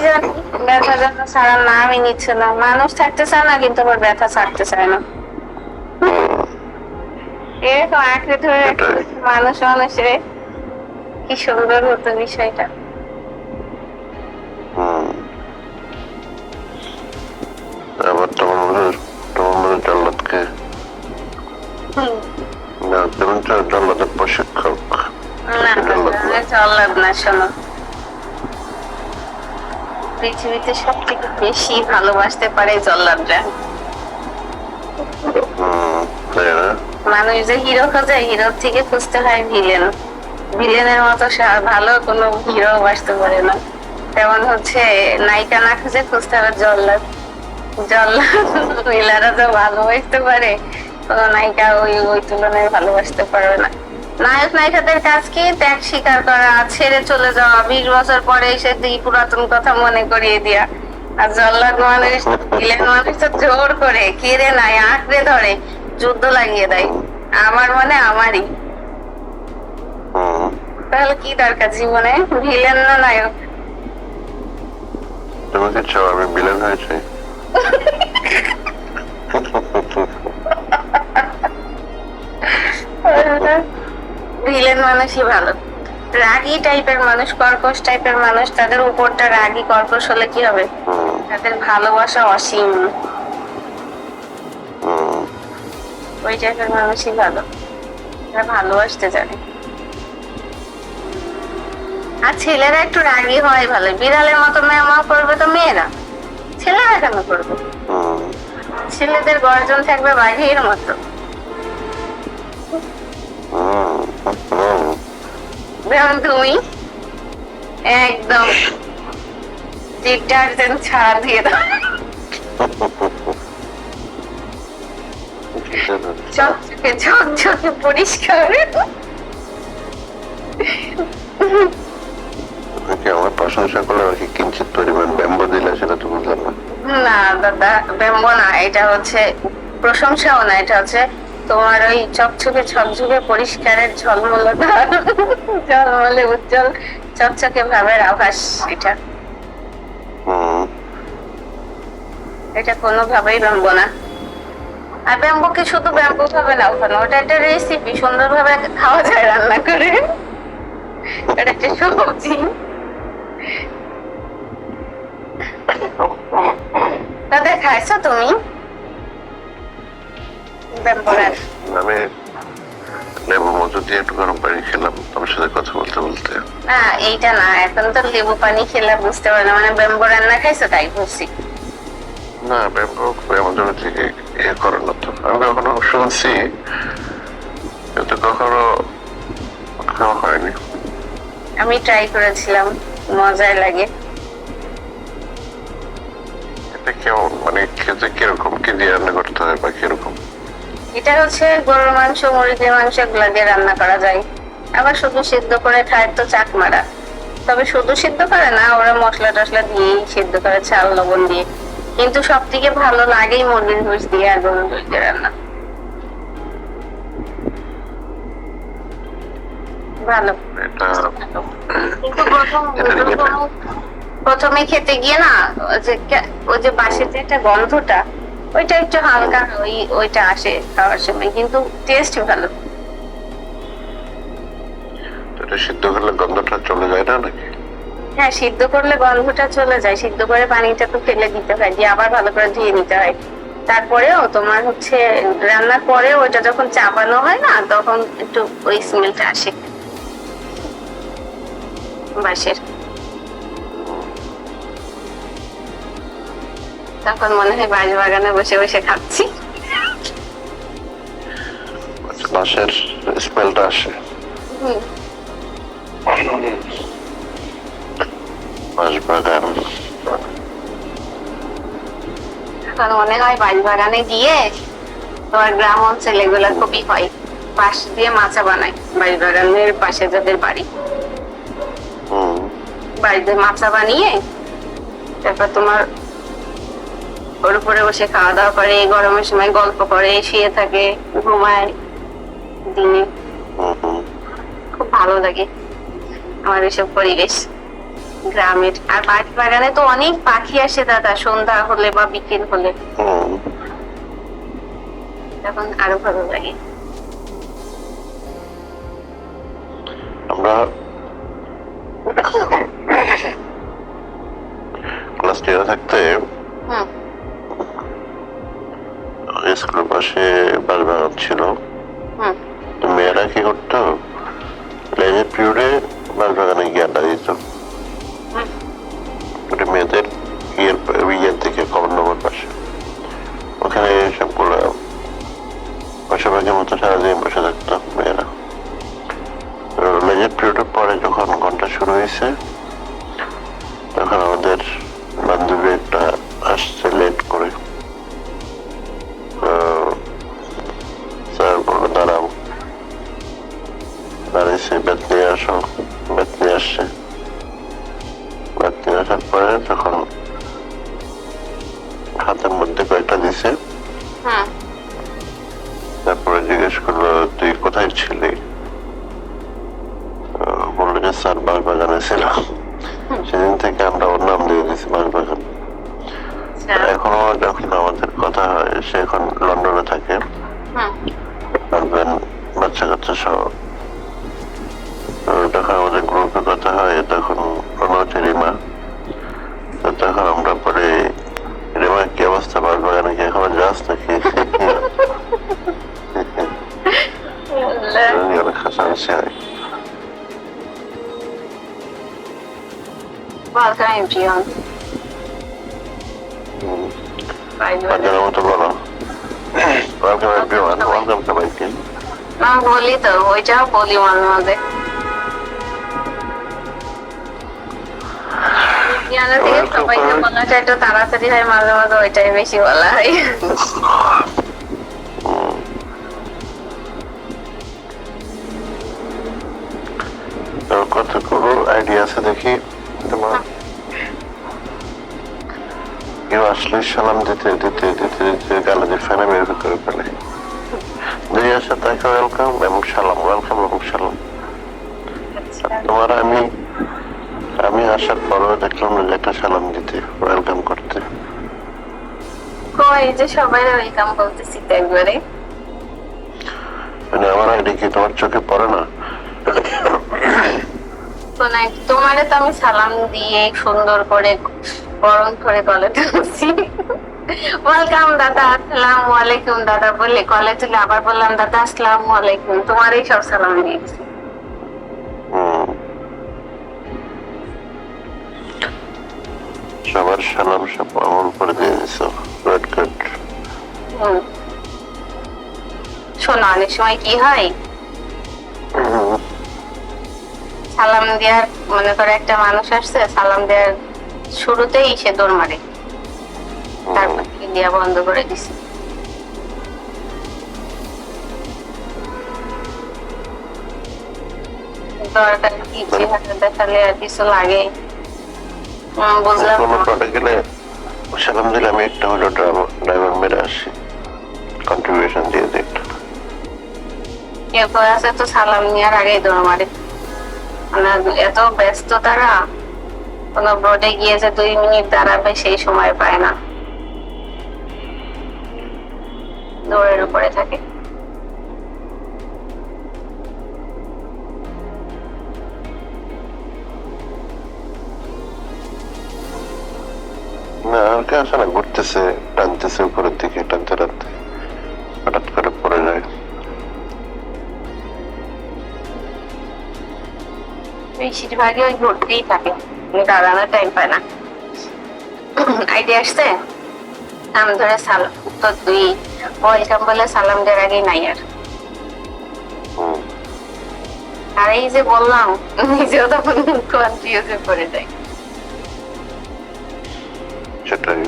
জানি ব্যথা যন্ত্রণা ছাড়ার নামই নিচ্ছে না। মানুষ থাকতে চায় না, কিন্তু আবার ব্যথা ছাড়তে চায় না। এরকম আঁকড়ে ধরে মানুষ মানুষে কি সুন্দর হতো বিষয়টা। আবার তোমার জল্লাদকে জল্লাদের প্রশিক্ষক না জল্লাদ না, শোনো, পৃথিবীতে সব থেকে বেশি ভালোবাসতে পারে জল্লাদরা। মানুষ যে হিরো খোঁজে, হিরোর থেকে খুঁজতে হয় ভিলেন। ভিলেনের মতো ভালো কোনো হিরো বাসতে পারে না। তেমন হচ্ছে নায়িকা না খুঁজে খুঁজতে হবে জল্লাদ। জল্লাদ মহিলারা তো ভালোবাসতে পারে, কোনো নায়িকা ওই তুলনায় ভালোবাসতে পারবে না। নায়ক নায়িকাদের কাজ কি? ত্যাগ স্বীকার করা, ছেড়ে চলে যাওয়া, 20 বছর পরে এসে এই পুরাতন কথা মনে করিয়ে দেয়া। আর জল্লাদ মানুষ, ভিলেন মানুষ তো জোর করে কেড়ে নেয়, আঁকড়ে ধরে, যুদ্ধ লাগিয়ে দেয়। আমার মানে আমারই। তাহলে কি দরকার জীবনে? ভিলেন না নায়ক? তুমি কি চাও আমি ভিলেন হয়ে যাই? ভিলেন মানুষই ভালো। রাগী টাইপের মানুষ, কর্কশ টাইপের মানুষ, তাদের উপরটা রাগী কর্কশ হলে কি হবে? তাদের ভালোবাসা অসীম। ওই টাইপের মানুষই ভালো, ভালোবাসতে জানে। আর ছেলেরা একটু রাগী হয় ভালো, বিড়ালের মতো ম্যাও করবে তো মেয়েরা, ছেলেরা কেন করবে? ছেলেদের গর্জন থাকবে বাঘের মতো। যেমন তুমি একদম ডিটারজেন্ট ছাড়া দিয়ে দাও, চকচকে ঝকঝকে পরিষ্কার। আমার প্রশংসা করলে আর কি কিঞ্চিত পরিমাণ ব্যাম্বো দিলে সেটা তো বুঝলাম না। না দাদা, ব্যাম্বো না, এটা হচ্ছে প্রশংসাও না, এটা হচ্ছে তোমার ওই চকচকে ঝকঝকে পরিষ্কারের ঝলমলতা, ঝলমলে উজ্জ্বল চকচকে ভাবের আভাস। এটা এটা কোনোভাবেই ব্যাম্বো না। আর ব্যাম্বোকে শুধু ব্যাম্বো ভাবে না, ওখানে ওটা একটা রেসিপি, সুন্দরভাবে খাওয়া যায় রান্না করে। এটা একটা সবজি। দাদা খাইছো তুমি ব্যাম্বোরা? আমি লেবু মধু দিয়ে একটু গরম পানি খেলাম তোমার সাথে কথা বলতে বলতে। না এইটা না, এখন তো লেবু পানি খেলে বুঝতে পারে না, মানে ব্যাম্বো রান্না খাইছো তাই বুঝছি। না ব্যাম্বো আমাদের থেকে ইয়ে করে না তো, আমি কখনো শুনছি কিন্তু কখনো খাওয়া হয়নি। আমি ট্রাই করেছিলাম, মজাই লাগে। এটা কেমন, মানে খেতে কিরকম, কি দিয়ে রান্না করতে হয় বা কিরকম? এটা হচ্ছে গরুর মাংস, মুরগির মাংস এগুলা দিয়ে রান্না করা যায়। আবার শুধু সিদ্ধ করে খায় তো চাকমারা, তবে শুধু সিদ্ধ করে না, ওরা মশলা টসলা দিয়েই সিদ্ধ করে, চাল লবণ দিয়ে। কিন্তু সব থেকে ভালো লাগেই মুরগির গোশ দিয়ে আর গরুর গোশ দিয়ে রান্না, ভালো। কিন্তু প্রথমে খেতে গিয়ে না, ওই যে বাঁশের যে একটা গন্ধটা, ওইটা একটু হালকা ওইটা আসে খাওয়ার সময়, কিন্তু টেস্ট ভালো। এটা সিদ্ধ করলে গন্ধটা চলে যায় না নাকি? হ্যাঁ, সিদ্ধ করলে গন্ধটা চলে যায়। সিদ্ধ করে পানিটা তো ফেলে দিতে হয়, দিয়ে আবার ভালো করে ধুয়ে নিতে হয়। তারপরেও তোমার হচ্ছে রান্নার পরে ওইটা যখন চাপানো হয় না, তখন একটু ওই স্মেলটা আসে বাঁশের। তখন মনে হয় বাঁশ বাগানে বসে বসে খাচ্ছি। বাঁশের স্মেলটা আসে। বাঁশ বাগান, এখন মনে হয় বাঁশ বাগানে গিয়ে তোমার গ্রাম অঞ্চলে এগুলা খুবই হয়, বাঁশ দিয়ে মাচা বানায়। বাঁশ বাগানের পাশে যাদের বাড়ি, বাঁশ দিয়ে মাচা বানিয়ে তারপর তোমার ওর উপরে বসে খাওয়া দাওয়া করে, গরমের সময় গল্প করে, শুয়ে থাকে, ঘুমায় দিনে। খুব ভালো লাগে আমার এসব পরিবেশ। গ্রামের। আর বাগানে তো অনেক পাখি আসে দাদা, সন্ধ্যা হলে বা বিকেল হলে, হুম। তখন আরো ভালো লাগে। আমরা ক্লাস 10 থাকতে হুম স্কুলের পাশে বাগান ছিল। হুম তো মেয়েরা কি করতো, লেজের পিরিয়ডে বাগানে গিয়ে আড্ডা দিত। হুম। ওটা মেয়েদের ইয়ের থেকে কমন নম্বর পাশে, ওখানে সবগুলো পাশাপাশির মতো সারাদিন বসে থাকতো মেয়েরা। লেজের পিরিয়ডের পরে যখন ঘন্টা শুরু হয়েছে, তখন আমাদের বান্ধবী একটা আসছে লেট করে। স্যার বললো দাঁড়াও, দাঁড়িয়েছে, ব্যাট নিয়ে আসো। ব্যাট নিয়ে আসছে। ব্যাট নিয়ে আসার পরে তখন হাতের মধ্যে কয়েকটা দিছে। হুম। তারপরে জিজ্ঞেস করলো তুই কোথায় ছিলি? বললো যে স্যার বাগানে ছিল। সেদিন থেকে আমরা ওর নাম দিয়ে দিয়েছি বাগান। এখনো যখন আমাদের কথা হয়, সে এখন লন্ডনে থাকে, হাজবেন্ড বাচ্চা কাচ্চা সহ। তো যখন আমাদের গ্রুপে কথা হয়, তখন কোনো হচ্ছে রিমা। তো তখন আমরা পরে রিমা কি অবস্থা, বাগানে কি এখন যাস নাকি? অনেক হাসাহাসি হয়। Welcome everyone. বাচ্চাদের মতো বলো, ওয়েলকাম এভরিওয়ান, ওয়েলকাম সবাইকে। না বলি তো, ওইটাও বলি মাঝে মাঝে। বিজ্ঞানের থেকে সবাইকে বলাটা একটু তাড়াতাড়ি হয়, মাঝে মাঝে ওইটাই বেশি বলা হয়। তো কতগুলো আইডিয়া আছে দেখি তোমার। কেউ আসলে সালাম দিতে দিতে দিতে দিতে গালাদের ফেনা বের করে ফেলে। দুই আসে তাকে ওয়েলকাম এবং সালাম, ওয়েলকাম এবং সালাম। তোমার আমি আমি আসার পরও দেখলাম না যে একটা সালাম দিতে, ওয়েলকাম করতে। কই যে সবাই ওয়েলকাম বলতেছি তো একবারে। মানে আমার আইডি কি তোমার চোখে পড়ে না? তোমারে তো আমি সালাম দিয়ে সুন্দর করে গরম করে কলে তুলছি। ওয়েলকাম দাদা, আসসালামু আলাইকুম দাদা বলে কলে তুলে আবার বললাম দাদা আসসালামু আলাইকুম, তোমারই সব সালাম দিয়ে দিছি। সবার সালাম সব আমল করে দিয়ে দিছ। Good good. শোনো, অনেক সময় কি হয়, সালাম দেওয়ার, মনে করে একটা মানুষ আসছে, সালাম দেওয়ার শুরুতেই সে দৌড় মারে, তারপর দেওয়া বন্ধ করে দিছে। দরকার কি, চেহারা দেখালে আর কিছু লাগে? বুঝলাম কোনো প্রোডাক্ট গেলে সালাম দিলে আমি একটা হলো ড্রাইভার মেরে আসি, কন্ট্রিবিউশন দিয়ে দিই। কেউ কেউ আছে তো সালাম নেওয়ার আগেই দৌড় মারে, মানে এত ব্যস্ত তারা, কোনো বোর্ডে গিয়েছে 2 মিনিট দাঁড়াবে সেই সময় পায় না, দৌড়ের উপরে থাকে। না আর কে আসে না, ঘুরতেছে, টানতেছে উপরের দিকে, টানতে টানতে হঠাৎ করে পড়ে যায়। বেশিরভাগই ওই ঘুরতেই থাকে, দাঁড়ানোর টাইম পায় না। আইডিয়া আসছে, নাম ধরে সালাম তো, তুই ওয়েলকাম বলে সালাম দেওয়ার আগেই নাই আর। আর এই যে বললাম, নিজেও তখন কনফিউজে পড়ে যায়। সেটাই।